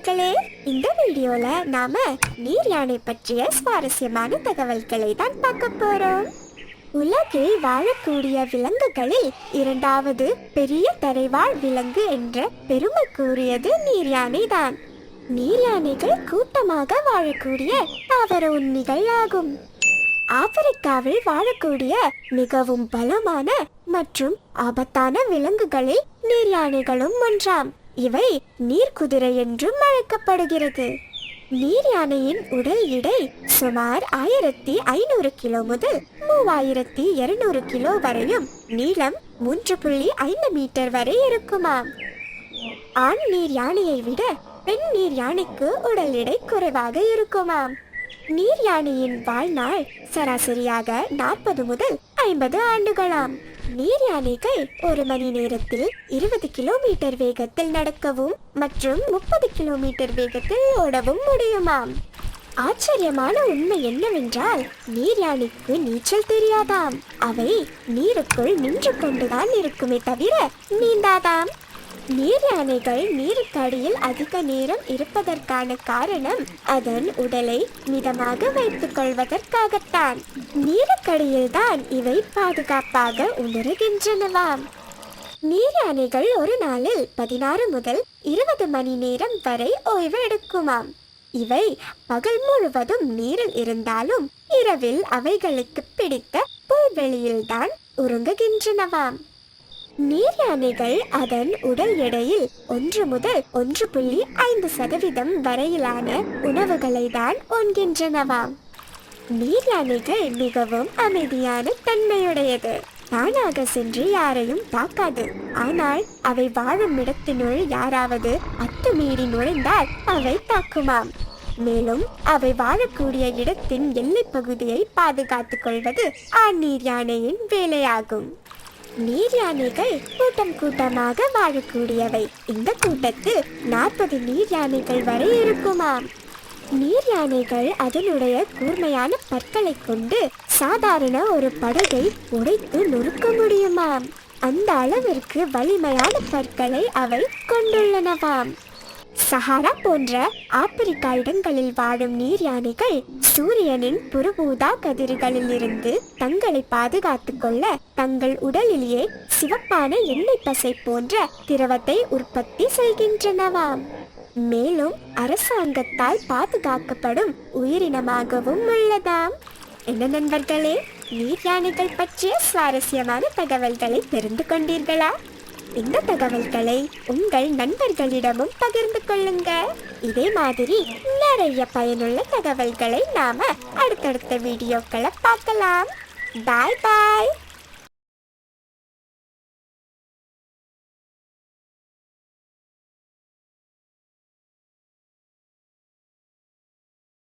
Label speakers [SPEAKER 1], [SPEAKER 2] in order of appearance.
[SPEAKER 1] நண்பர்களே, இந்த வீடியோல நாம நீர் யானை பற்றிய சுவாரஸ்யமான தகவல்களை தான் பார்க்க போறோம். உலகில் வாழக்கூடிய விலங்குகளில் இரண்டாவது பெரிய தரைவாழ் விலங்கு என்ற பெருமைக்குரியது நீர் யானை தான். நீர் யானைகள் கூட்டமாக வாழக்கூடிய தாவர உண்ணிகள் ஆகும். ஆப்பிரிக்காவில் வாழக்கூடிய மிகவும் பலமான மற்றும் ஆபத்தான விலங்குகளில் நீர் யானைகளும் ஒன்றாம். இவை நீர்க்குதிரை என்றும் அழைக்கப்படுகிறது. நீர் யானையின் உடல் எடை சுமார் 1500 கிலோ முதல் 3200 கிலோ வரையும், நீளம் 3.5 மீட்டர் வரை இருக்குமாம். ஆண் நீர் யானையை விட பெண் நீர் யானைக்கு உடல் எடை குறைவாக இருக்குமாம். நீர் யானையின் வாழ்நாள் சராசரியாக 40 முதல் 50 ஆண்டுகளாம். நீர் யானைகள் ஒரு மணி நேரத்தில் 20 கிலோமீட்டர் வேகத்தில் நடக்கவும் மற்றும் 30 கிலோமீட்டர் வேகத்தில் ஓடவும் முடியுமாம். ஆச்சரியமான உண்மை என்னவென்றால், நீர் யானைக்கு நீச்சல் தெரியாதாம். அவை நீருக்குள் நின்று கொண்டுதான் இருக்குமே தவிர நீந்தாதாம். நீர் யானைகள் நீருக்கு அடியில் அதிக நேரம் இருப்பதற்கான காரணம் அதன் உடலை மிதமாக வைத்துக் கொள்வதற்காகத்தான். நீருக்கடியில் தான் இவை பாதுகாப்பாக உணர்கின்றனவாம். நீர் யானைகள் ஒரு நாளில் 16 முதல் 20 மணி நேரம் வரை ஓய்வு எடுக்குமாம். இவை பகல் முழுவதும் நீரில் இருந்தாலும் இரவில் அவைகளுக்கு பிடித்த புல்வெளியில்தான் உறங்குகின்றனவாம். நீர் யானைகள் அதன் உடல் எடையில் 1 முதல் 1.5% வரையிலான உணவுகளை தான் உண்கின்றனவாம். நீர் யானைகள் மிகவும் அமைதியான தன்மையுடையது. தானாக சென்று யாரையும் தாக்காது. ஆனால் அவை வாழும் இடத்தினுள் யாராவது அத்துமீறி நுழைந்தால் அவை தாக்குமாம். மேலும் அவை வாழக்கூடிய இடத்தின் எல்லை பகுதியை பாதுகாத்துக் கொள்வது ஆண் நீர் யானையின் வேலையாகும். நீர் யானைகள் கூட்டம் கூட்டமாக வாழக்கூடியவை. இந்த கூட்டத்தில் 40 நீர் யானைகள் வரை இருக்குமாம். நீர் யானைகள் அதனுடைய கூர்மையான பற்களை கொண்டு சாதாரண ஒரு படகை உடைத்து நொறுக்க முடியுமாம். அந்த அளவிற்கு வலிமையான பற்களை அவை கொண்டுள்ளனவாம். சஹாரா போன்ற ஆப்பிரிக்கா இடங்களில் வாழும் நீர் யானைகள் சூரியனின் புறஊதா கதிர்களில் இருந்து தங்களை பாதுகாத்துக் கொள்ள தங்கள் உடலிலேயே சிவப்பான எண்ணெய் பசை போன்ற திரவத்தை உற்பத்தி செய்கின்றனவாம். மேலும் அரசாங்கத்தால் பாதுகாக்கப்படும் உயிரினமாகவும் உள்ளதாம். என்ன நண்பர்களே, நீர் யானைகள் பற்றிய சுவாரஸ்யமான தகவல்களை தெரிந்து கொண்டீர்களா? இந்த தகவல்களை உங்கள் நண்பர்களிடமும் பகிர்ந்து கொள்ளுங்க. இதே மாதிரி நிறைய பயனுள்ள தகவல்களை நாம அடுத்தடுத்த வீடியோக்களை பார்க்கலாம். பாய் பாய்.